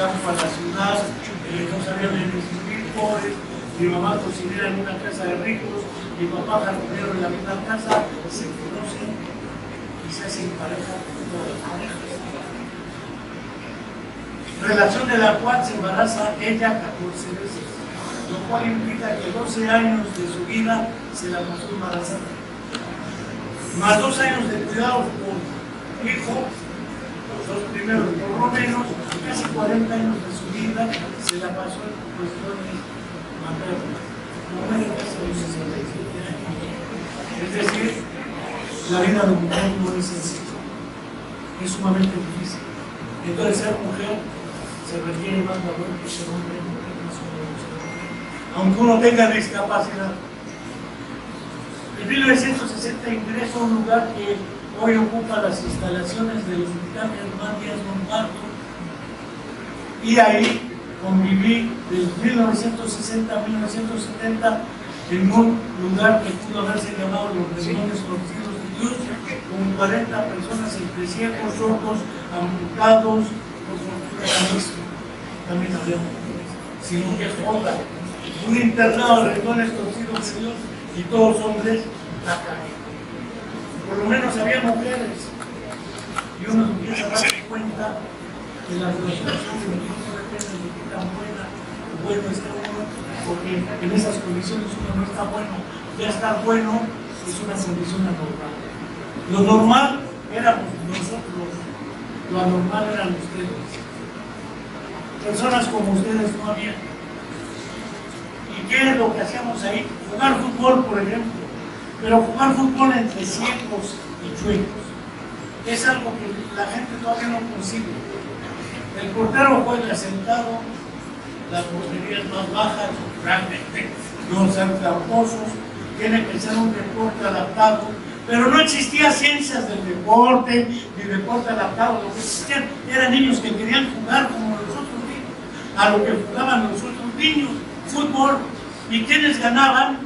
campo a la ciudad, no sabían ni distinguir pobres, mi mamá cocinera en una casa de ricos, mi papá jardinero en la misma casa, se conocen y se hacen pareja con todas las parejas. Relación de la cual se embaraza ella 14 veces, lo cual implica que 12 años de su vida se la pasó embarazada, más 2 años de cuidado por hijo, los 2 primeros por lo menos, casi 40 años de su vida se la pasó en cuestiones maternas. No me casi a los 67 años. Es decir, la vida de mujer no es sencilla, es sumamente difícil. Entonces, ser mujer se requiere más valor que ser hombre, aunque uno tenga discapacidad. En 1960 ingresó a un lugar que hoy ocupa las instalaciones del Hospital Germán Díaz Lombardo, y ahí conviví de 1960 a 1970 en un lugar que pudo haberse llamado los Rincones Torcidos de Dios, con 40 personas entre ciegos, sordos, amputados, también había mujeres, sino que joda, un internado de Rincones Torcidos de Dios y todos hombres a caer. Por lo menos había mujeres, y uno empieza a darse cuenta que la frustración de los hijos depende de qué tan bueno está uno, porque en esas condiciones uno no está bueno. Ya estar bueno es una condición anormal. Lo normal éramos nosotros, lo anormal eran ustedes. Personas como ustedes no había. ¿Y qué es lo que hacíamos ahí? Jugar fútbol, por ejemplo. Pero jugar fútbol entre ciegos y chuecos es algo que la gente todavía no consigue. El portero juega sentado, las porterías más bajas, realmente no ser tramposos, tiene que ser un deporte adaptado, pero no existía ciencias del deporte, ni deporte adaptado. Lo que existían eran niños que querían jugar como los otros niños, a lo que jugaban los otros niños, fútbol. ¿Y quiénes ganaban?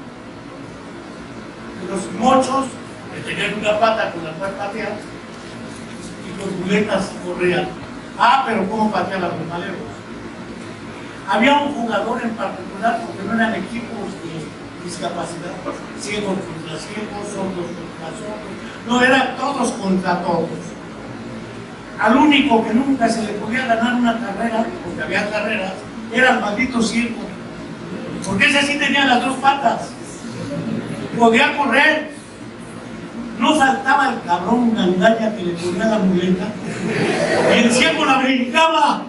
Los mochos, que tenían una pata con la cual patear, y con muletas corrían. Ah, pero ¿cómo pateaban los maleros? Había un jugador en particular, porque no eran equipos de discapacidad, ciegos contra ciegos, sordos contra sordos, no, eran todos contra todos. Al único que nunca se le podía ganar una carrera, porque había carreras, era el maldito ciego, porque ese sí tenía las 2 patas. Podía correr, no saltaba el cabrón gandalla que le ponía la muleta, y el ciego la brincaba.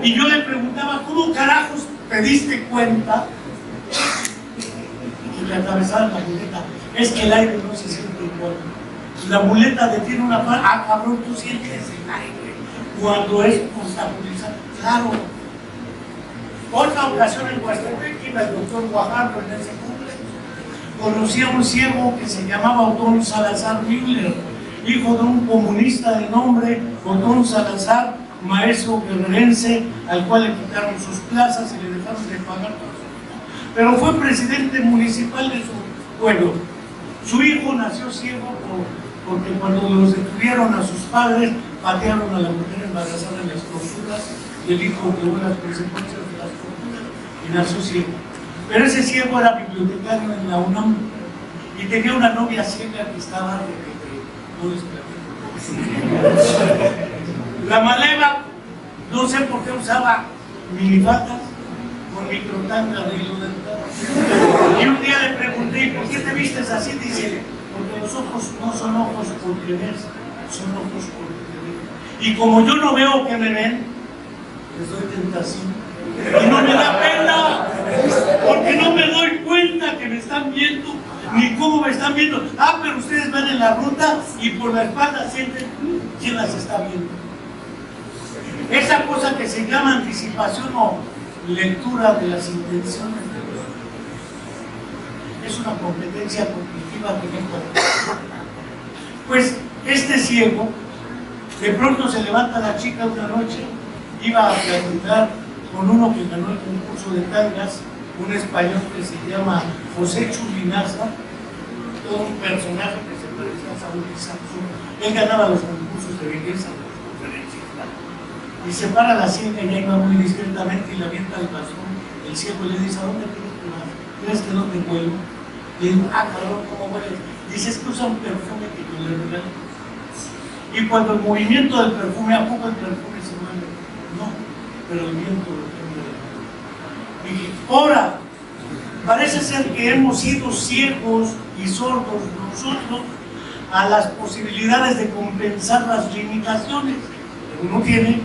Y yo le preguntaba, ¿cómo carajos te diste cuenta que le atravesaban la muleta? Es que el aire no se siente igual. La muleta detiene una parte, ah cabrón, tú sientes el aire cuando es obstaculizado. Claro. Otra ocasión en Huastepec iba el doctor Guajardo en ese cumple. Conocí a un ciego que se llamaba Otón Salazar Müller, hijo de un comunista de nombre Otón Salazar, maestro guerrerense, al cual le quitaron sus plazas y le dejaron de pagar todo su vida. Pero fue presidente municipal de su pueblo. Su hijo nació ciego porque cuando los detuvieron a sus padres, patearon a la mujer embarazada en las torturas, y el hijo tuvo las consecuencias de las torturas y nació ciego. Pero ese ciego era bibliotecario en la UNAM y tenía una novia ciega que estaba no les platico. La maleva, no sé por qué usaba minifaldas con microtanga de hilo dental. Y un día le pregunté, ¿por qué te vistes así? Dice, porque los ojos no son ojos porque ves, son ojos porque te ven. Y como yo no veo que me ven, les doy tentación. Y no me da pena, porque no me doy cuenta que me están viendo, ni cómo me están viendo. Ah, pero ustedes van en la ruta y por la espalda sienten quién las está viendo. Esa cosa que se llama anticipación o lectura de las intenciones de Dios es una competencia cognitiva que no puede. Pues este ciego, de pronto se levanta la chica una noche, iba a platicar con uno que ganó el concurso de tangas, un español que se llama José Chulinaza, todo un personaje que se parecía a Saúl y Samson. Él ganaba los concursos de belleza, las conferencias. y se para la ciega y ahí va muy discretamente y le avienta el bastón. El ciego le dice, ¿a dónde quieres que vas? ¿Crees que no te vuelvo? Le digo, ah, cabrón, ¿cómo hueles? Dice, es que usa un perfume que yo le regalo. Y cuando el movimiento del perfume, ¿a poco el perfume se mueve? No, pero el viento lo prende. Dije, ahora, parece ser que hemos sido ciegos y sordos nosotros a las posibilidades de compensar las limitaciones que uno tiene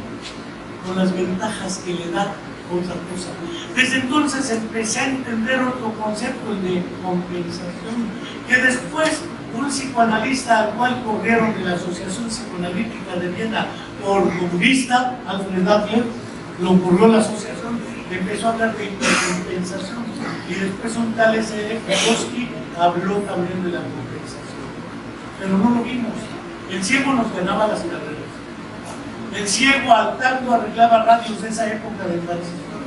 con las ventajas que le da otra cosa. Desde entonces empecé a entender otro concepto, el de compensación, que después un psicoanalista al cual corrieron de la Asociación Psicoanalítica de Viena por comunista, Alfred Adler, lo corrió la asociación, empezó a hablar de compensación, y después un tal S.F. Vygotsky habló también de la compensación. Pero no lo vimos. El ciego nos ganaba las carreras. El ciego al tanto arreglaba radios de esa época del transistor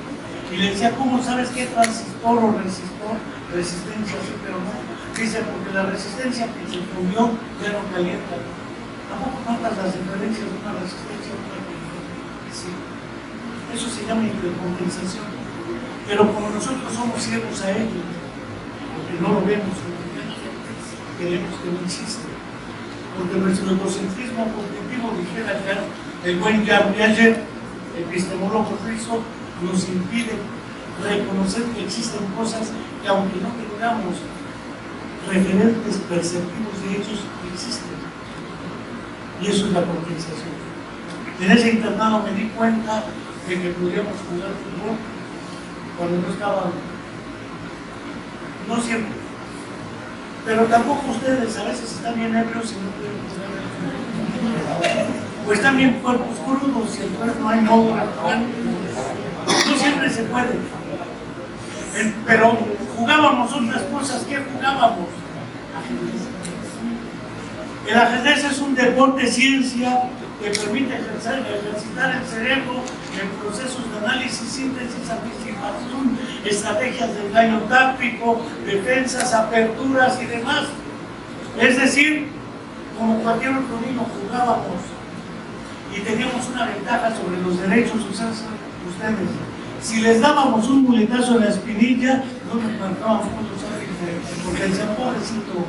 y le decía, ¿cómo sabes qué transistor o resistor? Resistencia, sí, pero no. Dice, porque la resistencia que se fundió ya no calienta. Tampoco notas las diferencias de una resistencia a otra. Sí. Eso se llama intercompensación. Pero como nosotros somos ciegos a ello, porque no lo vemos, queremos que no existe. Porque nuestro egocentrismo cognitivo, dijera ya el buen Jan Piaget, epistemólogo suizo, nos impide reconocer que existen cosas que, aunque no tengamos referentes perceptivos de ellos, existen. Y eso es la compensación. En ese internado me di cuenta de que podíamos jugar fútbol cuando no estaba, no siempre, pero tampoco ustedes a veces están bien ebrios y no pueden jugar. O están bien cuerpos crudos y entonces no hay modo de jugar. No siempre se puede. Pero jugábamos otras cosas. ¿Qué jugábamos? Ajedrez. El ajedrez es un deporte ciencia que permite ejercitar el cerebro en procesos de análisis, síntesis, anticipación, estrategias de engaño táctico, defensas, aperturas y demás. Es decir, como cualquier otro niño jugábamos y teníamos una ventaja sobre los derechos ustedes. Si les dábamos un muletazo en la espinilla, no nos marcábamos cuántos años, porque decían, pobrecito,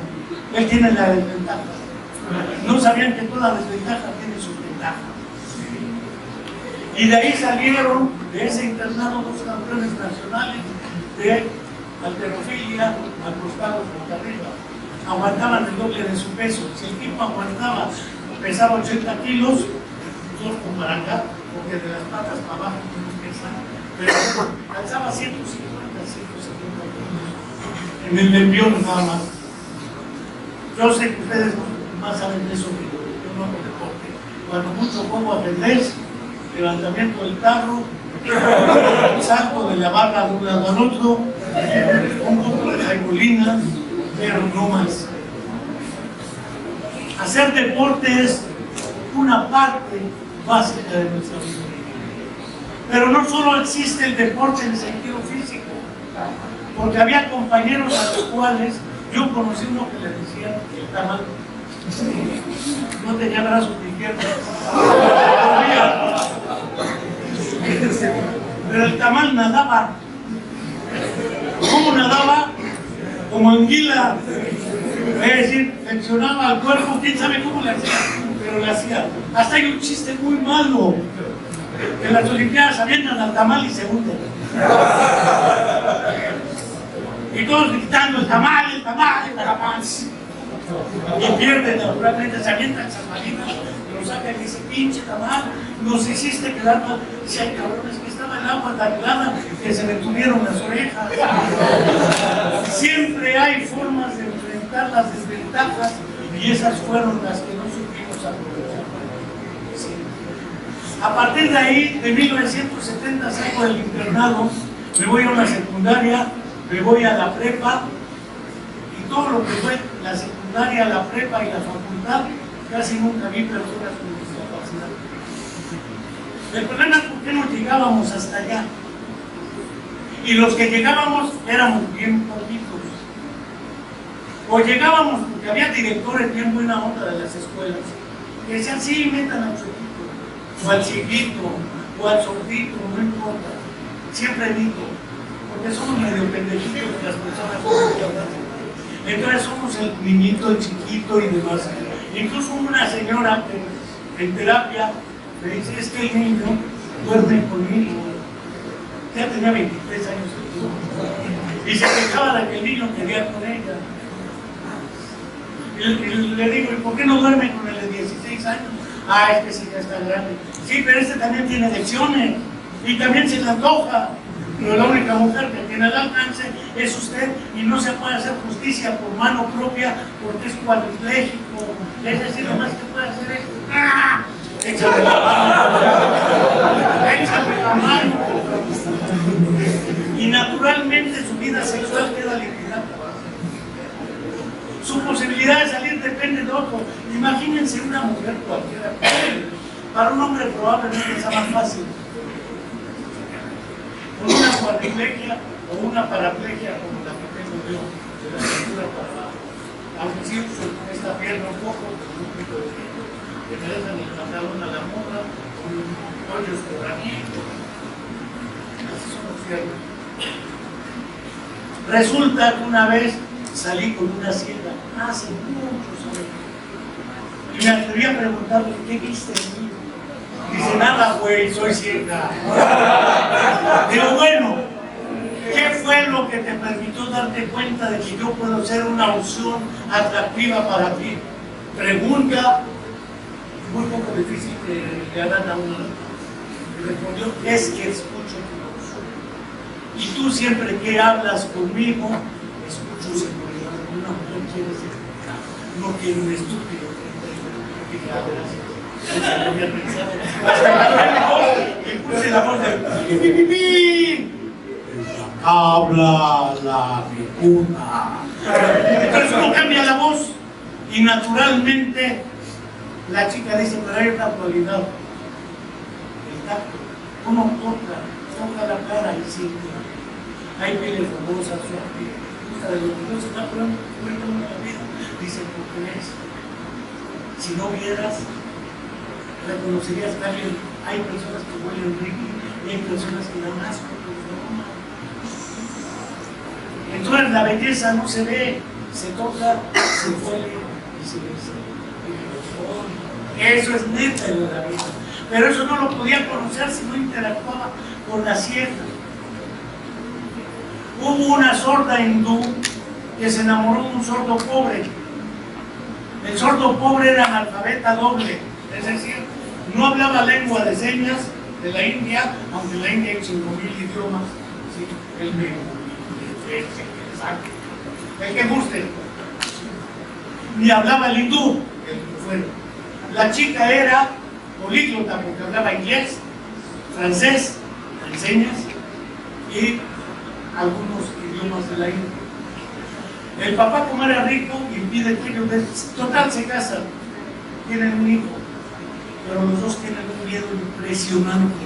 él tiene la desventaja. No sabían que toda desventaja tiene sus ventajas. Y de ahí salieron, de ese internado, dos campeones nacionales de halterofilia acostados boca arriba. Aguantaban el doble de su peso. Si el tipo aguantaba, pesaba 80 kilos, dos con para acá, porque de las patas para abajo no pesan, pero alzaba 150 kilos en el nervión nada más. Yo sé que ustedes más saben de eso que yo no hago deporte. Cuando mucho juego ajedrez, levantamiento del carro, salto de la barra de un lado al otro, un poco de jaibolina, pero no más. Hacer deporte es una parte básica de nuestra vida. Pero no solo existe el deporte en el sentido físico, porque había compañeros a los cuales yo conocí uno que le decían el tamal. No tenía brazos ni piernas. Pero el tamal nadaba. ¿Cómo nadaba? Como anguila. Es decir, flexionaba el cuerpo, quién sabe cómo le hacía, pero le hacía. Hasta hay un chiste muy malo. En las Olimpiadas avientan al tamal y se hunden. Y todos gritando, el tamal, el tamal, el tamal. Y pierden, naturalmente, se avientan San Marino, lo sacan y dicen, pinche tamal, nos hiciste quedar mal. Si hay cabrones que estaba el agua tan helada que se le tuvieron las orejas. Siempre hay formas de enfrentar las desventajas y esas fueron las que no supimos aprovechar. Sí. A partir de ahí, de 1970, salgo del internado, me voy a una secundaria, me voy a la prepa, y todo lo que fue la secundaria, la prepa y la facultad, casi nunca vi personas con discapacidad. El problema es por qué no llegábamos hasta allá. Y los que llegábamos éramos bien poquitos. O llegábamos porque había directores bien buena onda de las escuelas, que decían, sí, metan al chiquito, o al chiquito, o al sordito, no importa, siempre evito, porque somos medio pendejitos de las personas. Entonces somos el niñito, el chiquito y demás. Incluso una señora que en terapia me dice, es que el niño duerme conmigo. Ya tenía 23 años y se quejaba de que el niño quería con ella. Y le digo, ¿y por qué no duerme con el de 16 años? Ah, es que sí, ya está grande. Sí, pero este también tiene lecciones y también se le antoja. Pero la única mujer que tiene el alcance es usted y no se puede hacer justicia por mano propia porque es cuadripléjico. Es decir, lo más que puede hacer es ¡ah! Échame la mano. Échame la mano. Y naturalmente su vida sexual queda liquidada. Su posibilidad de salir depende de otro. Imagínense una mujer cualquiera. Para un hombre probablemente sea más fácil. Con una cuadriplegia o una paraplegia como la que tengo yo, de la cintura para abajo. Aunque sí uso esta pierna un poco, que me dejan el pantalón a la moda, con hoyos de granito. Así son los ciertos. Resulta que una vez salí con una ciega, hace muchos años, y me atreví a preguntarle, ¿qué viste en mí? Dice, nada, güey, soy ciega. Digo, bueno, ¿qué fue lo que te permitió darte cuenta de que yo puedo ser una opción atractiva para ti? Pregunta muy poco difícil que le hagan a uno. Y respondió, es que escucho tu voz. Y tú siempre que hablas conmigo, escucho seguridad. Una mujer quiere ser, no quiere un estúpido. Dije, ah, gracias. No había pensado. Hasta que puse la voz de pi. Habla la vicuña. Entonces uno cambia la voz y naturalmente la chica dice, pero hay una cualidad, el tacto. Uno toca la cara y siente. Hay pieles famosas, suave, gusta de lo que no se está poniendo en la vida. Dice, porque ves, si no vieras, reconocerías que hay personas que huelen rico y hay personas que dan asco por su aroma. Entonces la belleza no se ve, se toca, se huele y se besa. Eso es neta de la vida. Pero eso no lo podía conocer si no interactuaba con la ciega. Hubo una sorda hindú que se enamoró de un sordo pobre. El sordo pobre era analfabeta doble, es decir, no hablaba lengua de señas de la India, aunque en la India hay 5.000 idiomas. ¿Sí? El que guste. Ni hablaba el hindú, el que fuera. La chica era políglota porque hablaba inglés, francés, en señas y algunos idiomas de la India. El papá, como era rico, impide que ellos total se casan, tienen un hijo, pero los dos tienen un miedo impresionante,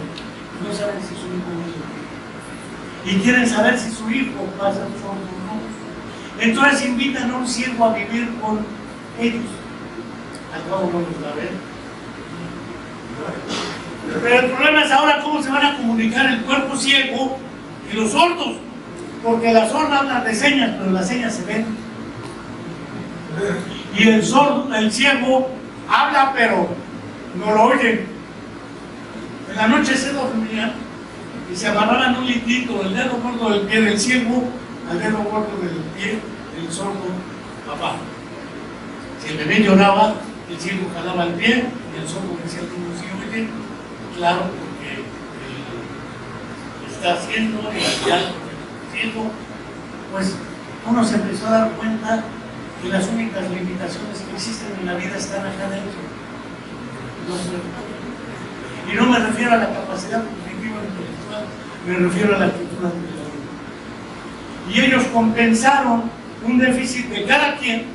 no saben si su hijo vive y quieren saber si su hijo va a ser sordo o no. Entonces invitan a un ciego a vivir con ellos. Al cabo no los va a ver. Pero el problema es ahora cómo se van a comunicar el cuerpo ciego y los sordos. Porque la sorda habla de señas, pero las señas se ven. Y el sordo, el ciego, habla, pero no lo oyen. En la noche se dormían y se amarraban un litito del dedo gordo del pie del ciego al dedo gordo del pie del sordo papá. Si el bebé lloraba, el ciego jalaba el pie y el sordo decía, ¿cómo se oye? Claro, porque está haciendo y ya. Pues uno se empezó a dar cuenta que las únicas limitaciones que existen en la vida están acá dentro. Y no me refiero a la capacidad cognitiva intelectual, me refiero a la actitud ante la vida. Y ellos compensaron un déficit de cada quien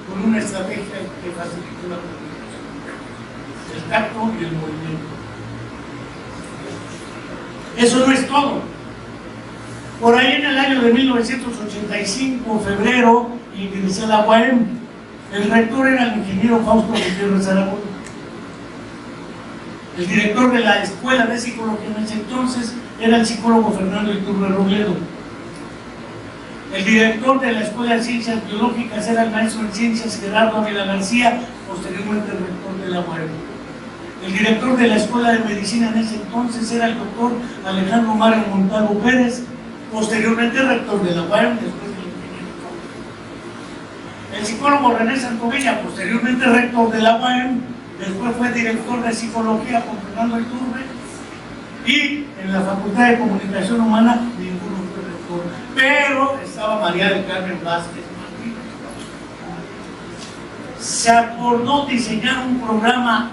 con una estrategia que facilitó la comunicación, el tacto y el movimiento. Eso no es todo. Por ahí en el año de 1985, febrero, ingresé a la UAM. El rector era el ingeniero Fausto Gutiérrez Aragón. El director de la Escuela de Psicología en ese entonces era el psicólogo Fernando Iturbe Robledo. El director de la Escuela de Ciencias Biológicas era el maestro en Ciencias Gerardo Ávila García, posteriormente rector de la UAM. El director de la Escuela de Medicina en ese entonces era el doctor Alejandro Mario Montalvo Pérez, posteriormente rector de la UAM, después del ingeniero. El psicólogo René Santovilla, posteriormente rector de la UAM, después fue director de Psicología con Fernando Iturbe, y en la Facultad de Comunicación Humana ninguno fue rector, pero estaba María del Carmen Vázquez Martínez. Se acordó diseñar un programa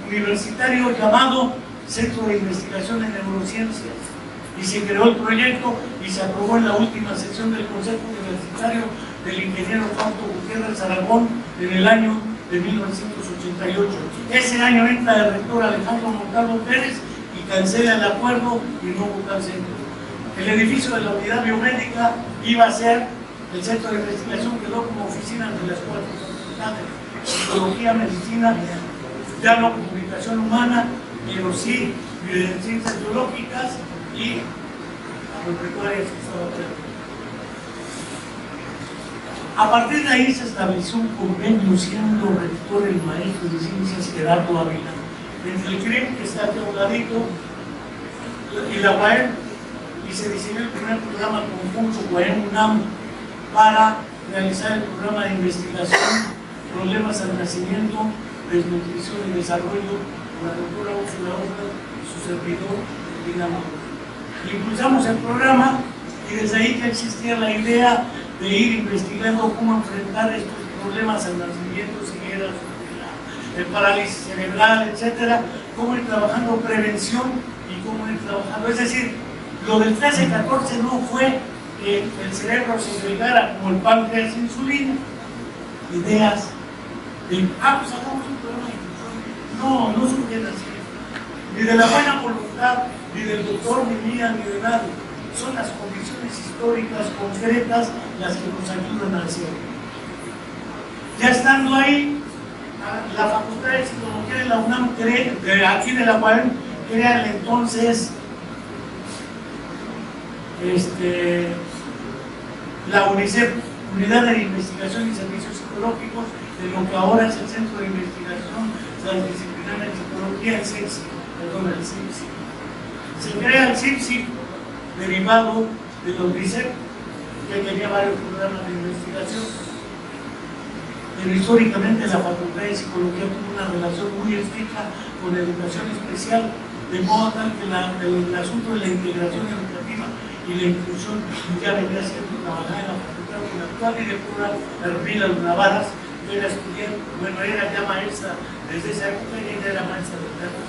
universitario llamado Centro de Investigación en Neurociencias, y se creó el proyecto y se aprobó en la última sesión del Consejo Universitario del ingeniero Fausto Gutiérrez Aragón en el año de 1988. Ese año entra el rector Alejandro Montalvo Pérez y cancela el acuerdo y no hubo tal centro. El edificio de la unidad biomédica iba a ser el centro de investigación, quedó como oficina de las cuatro facultades: psicología, medicina, ya no comunicación humana, pero sí ciencias biológicas y agropecuarias que estaba creando. A partir de ahí se estableció un convenio, siendo rector el maestro de ciencias Gerardo Ávila, entre el CREM, que está aquí a un ladito, y la UAM, y se diseñó el primer programa conjunto UAM-UNAM para realizar el programa de investigación Problemas al Nacimiento, Desnutrición y Desarrollo, con la doctora Úrsula Osler y su servidor, Dinamo. Impulsamos el programa y desde ahí ya existía la idea de ir investigando cómo enfrentar estos problemas al nacimiento, ceguera, el parálisis cerebral, etcétera, cómo ir trabajando prevención y cómo ir trabajando. Es decir, lo del 13-14 no fue que el cerebro se segregara como el páncreas insulina, ideas de, pues hagamos un programa de infusión. No surgen así, ni de la buena voluntad, ni del doctor, ni mía, ni de nadie. Son las condiciones históricas concretas las que nos ayudan a hacer. Ya estando ahí, la Facultad de Psicología de la UNAM, aquí de la UAM, crea el entonces la UNICEF, Unidad de Investigación y Servicios Psicológicos, de lo que ahora es el Centro de Investigación Transdisciplinaria en Psicología, el CIPSI. Se crea el CIPSI derivado de los UNICEF, que tenía varios programas de investigación. Pero históricamente la Facultad de Psicología tuvo una relación muy estrecha con educación especial, de modo tal que el asunto de la integración educativa y la inclusión ya venía siendo trabajada en la facultad con la actual directora Hermila Navaras, que era estudiante, bueno, era ya maestra desde esa época, y ella era maestra de teatro.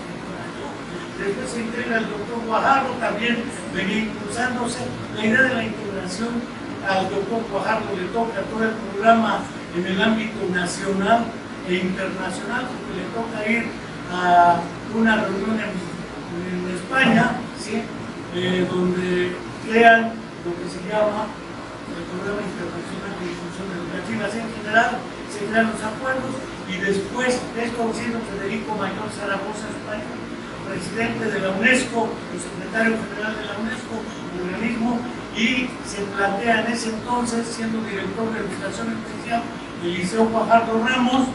Después se integra el doctor Guajardo, también venía impulsándose. La idea de la integración al doctor Guajardo le toca todo el programa en el ámbito nacional e internacional, porque le toca ir a una reunión en España, ¿sí? Donde crean lo que se llama el Programa Internacional de Difusión Educativa. Así en general se crean los acuerdos, y después esto siendo Federico Mayor Zaragoza, España, presidente de la UNESCO, el secretario general de la UNESCO, organismo, y se plantea en ese entonces, siendo director de Educación Especial del Liceo Guajardo Ramos,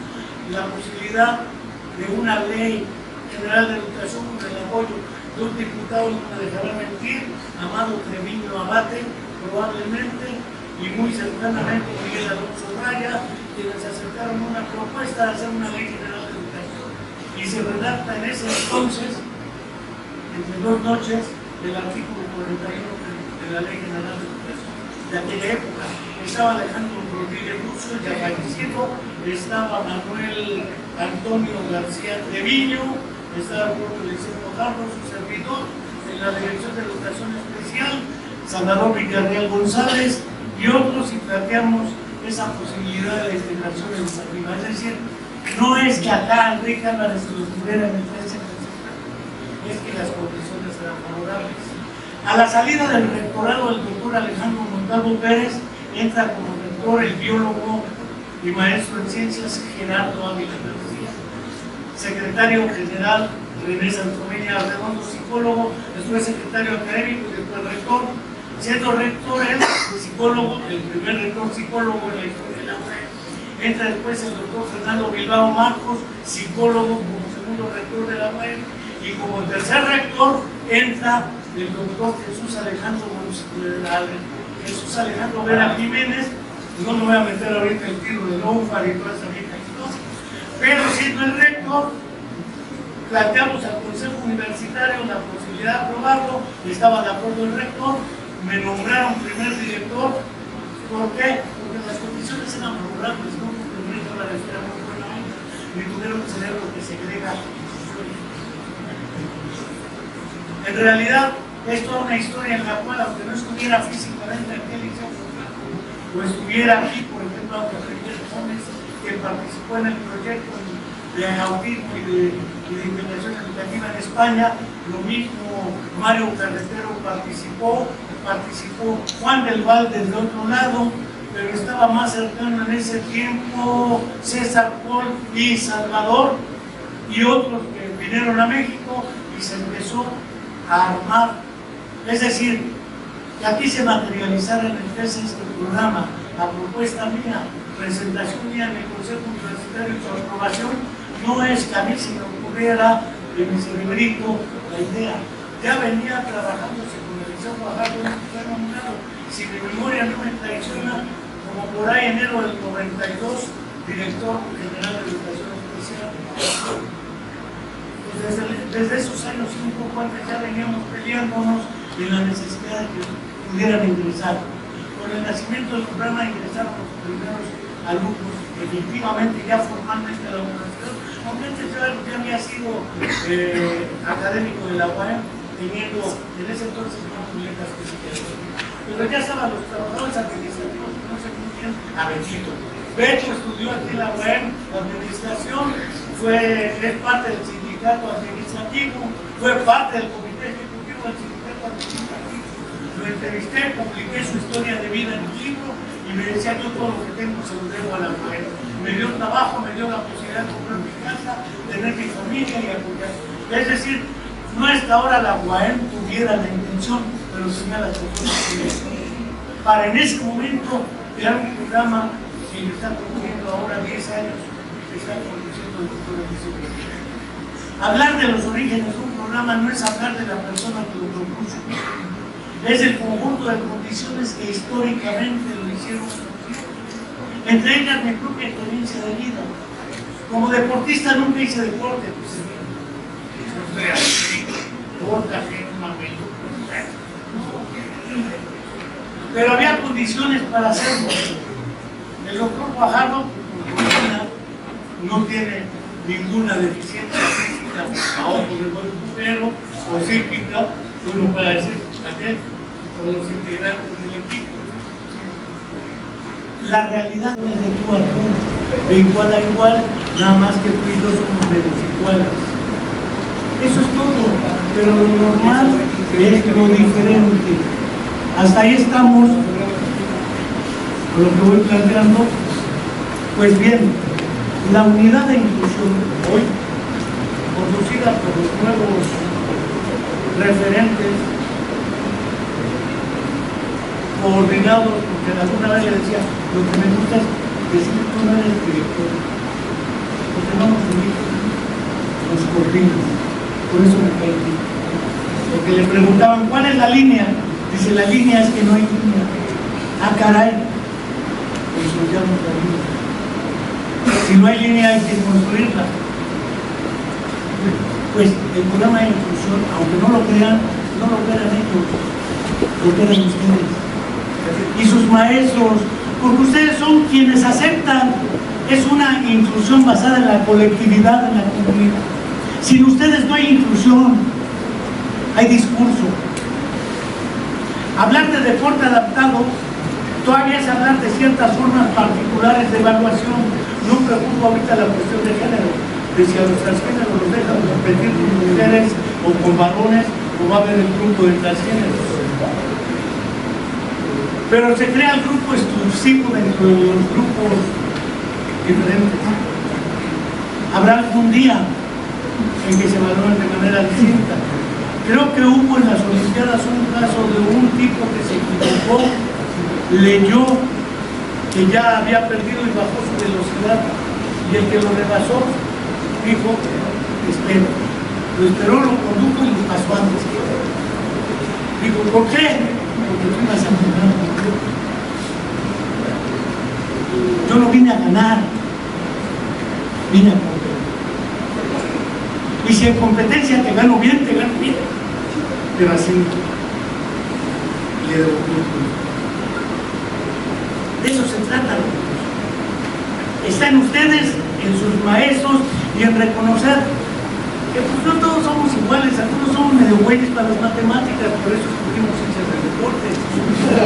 la posibilidad de una ley general de educación con el apoyo de un diputado, no me dejará mentir, Amado Treviño Abate, probablemente, y muy cercanamente Miguel Alonso Raya, quienes se acercaron a una propuesta de hacer una ley general de educación, y se redacta en ese entonces, entre 2 noches, del artículo 41 de la Ley General de Educación de aquella época. Estaba Alejandro Rodríguez Russo, ya fallecido, estaba Manuel Antonio García Treviño, estaba el propio Liceo Guajardo, su servidor, en la Dirección de Educación Especial, Salvador Villarreal González y otros, y planteamos esa posibilidad de integración educativa. Es decir, no es que acá Enrique Álvarez los tuviera en el 13, es que las condiciones eran favorables. A la salida del rectorado del doctor Alejandro Montalvo Pérez, entra como rector el biólogo y maestro en ciencias Gerardo Ávila García, secretario general René Santomeña Redondo, psicólogo, después secretario académico y después rector. Siendo rector, él, psicólogo, el primer rector psicólogo en la historia de la UNAM. Entra después el doctor Fernando Bilbao Marcos, psicólogo, como segundo rector de la UNAM. Y como tercer rector entra el doctor Jesús Alejandro Vera Jiménez. No me voy a meter ahorita el tiro de Loufar y toda esa vieja historia, pero siendo el rector, planteamos al Consejo Universitario la posibilidad de aprobarlo, estaba de acuerdo el rector, me nombraron primer director. ¿Por qué? Porque las condiciones eran favorables, no porque el resto de la esfera muy buena, ni tuvieron que ser lo que se agrega. En realidad, es toda una historia en la cual, aunque no estuviera físicamente aquí en el liceo, o estuviera aquí, por ejemplo, Javier Gómez, que participó en el proyecto de autismo y de integración educativa en España, lo mismo Mario Carretero participó Juan del Val desde otro lado, pero estaba más cercano en ese tiempo César Paul y Salvador y otros que vinieron a México y se empezó a armar, es decir, que aquí se materializara en el TES este programa, la propuesta mía, presentación mía en el Consejo Universitario y su aprobación, no es que a mí se me ocurriera de mi cerebrito la idea, ya venía trabajándose con el Liceo Guajardo, fue nominado, si mi memoria no me traiciona, como por ahí enero del 92, director general de Educación Especial. Desde esos años y un poco antes ya veníamos peleándonos en la necesidad de que pudieran ingresar. Con el nacimiento del programa ingresaron los primeros alumnos, efectivamente ya formalmente a la universidad, aunque antes ya había sido académico de la UAM, teniendo en ese entonces más letras que se quedaron. Pero ya estaban los trabajadores administrativos, no sé muy bien, a Bechito. Becho estudió aquí en la UAM, la administración, es parte del sindicato administrativo, fue parte del comité ejecutivo del sindicato administrativo. Lo entrevisté, publiqué su historia de vida en un libro y me decía: yo todo lo que tengo se lo debo a la mujer. Me dio trabajo, me dio la posibilidad de comprar mi casa, tener mi familia y apoyar. Es decir, no es que ahora la UAM tuviera la intención, pero tenía la intención para en ese momento crear un programa que está cumpliendo ahora 10 años, que está conduciendo el futuro de. Hablar de los orígenes de un programa no es hablar de la persona que lo propuso, es el conjunto de condiciones que históricamente lo hicieron. Entre ellas mi propia experiencia de vida. Como deportista nunca hice deporte, pues no estoy así, pero había condiciones para hacerlo. El doctor Guajardo no tiene ninguna deficiencia física a ojos de buen puntero o psíquica, uno puede decir también con los integrantes del equipo. La realidad es de tú a tú, de igual a igual, nada más que tú y yo somos de desiguales. Eso es todo, pero lo normal es lo diferente. Hasta ahí estamos con lo que voy planteando. Pues bien, la unidad de inclusión hoy, conducida por los nuevos referentes, coordinados, porque alguna vez le decía, lo que me gusta es decir que tú no eres director, porque no nos unimos, nos coordinan, por eso me cae aquí. Porque le preguntaban, ¿cuál es la línea? Dice, la línea es que no hay línea. Ah, caray, construyamos la línea. Si no hay línea hay que construirla. Pues el programa de inclusión, aunque no lo crean ellos, lo crean ustedes y sus maestros, porque ustedes son quienes aceptan. Es una inclusión basada en la colectividad, en la comunidad. Sin ustedes no hay inclusión, hay discurso. Hablar de deporte adaptado todavía es hablar de ciertas formas particulares de evaluación. No preocupa ahorita la cuestión de género, de si a los transgéneros los dejan competir con mujeres o con varones, o va a haber el grupo de transgéneros. Pero se crea el grupo exclusivo dentro de los grupos diferentes. Habrá algún día en que se valoran de manera distinta. Creo que hubo en las Olimpiadas un caso de un tipo que se equivocó, leyó que ya había perdido y bajó su velocidad, y el que lo rebasó dijo, espero. Lo esperó, lo condujo y lo pasó antes que yo. Digo, ¿por qué? Porque tú ibas a ganar. Yo no vine a ganar, vine a competir. Y si en competencia te gano bien, te gano bien. Pero así le doy punto. De eso se trata. Está en ustedes, en sus maestros y en reconocer que pues no todos somos iguales, algunos somos medio güeyes para las matemáticas, por eso escogimos ciencias del deporte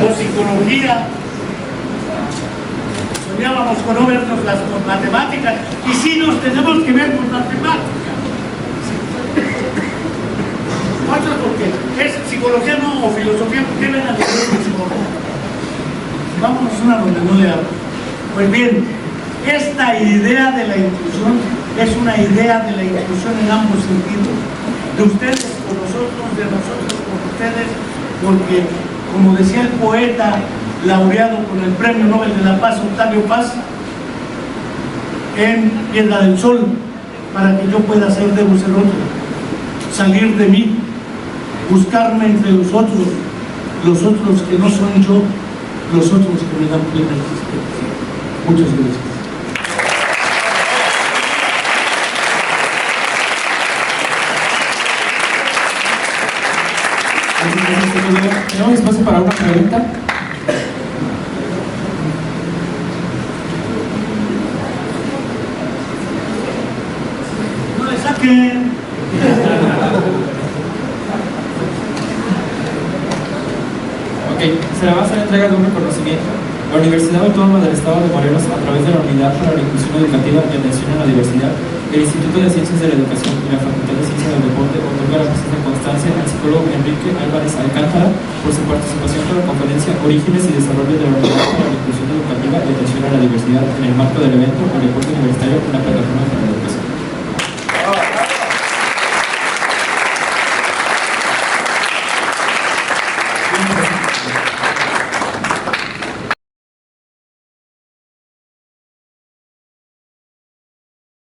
o psicología. Soñábamos con no vernos las matemáticas y sí nos tenemos que ver con matemáticas. Otros porque es psicología no o filosofía, ¿por qué ven a leer psicología? Vámonos a una donde no le hablo. Pues bien, esta idea de la inclusión es una idea de la inclusión en ambos sentidos, de ustedes con nosotros, de nosotros con ustedes, porque como decía el poeta laureado con el Premio Nobel de la Paz, Octavio Paz, en Piedra del Sol, para que yo pueda ser de vos el otro, salir de mí, buscarme entre los otros que no son yo, los otros que me dan plena existencia. Muchas gracias. Tenemos espacio para una pregunta. No le saquen. Ok, se le va a hacer entrega de un reconocimiento. La Universidad Autónoma del Estado de Morelos, a través de la Unidad para la Inclusión Educativa y Atención a la Diversidad, el Instituto de Ciencias de la Educación y la Facultad de Ciencias del Deporte, otorga la presente constancia al psicólogo Enrique Álvarez Alcántara por su participación en la conferencia Orígenes y Desarrollo de la Unidad para la Inclusión Educativa y Atención a la Diversidad en el marco del evento El Deporte Universitario en la Plataforma de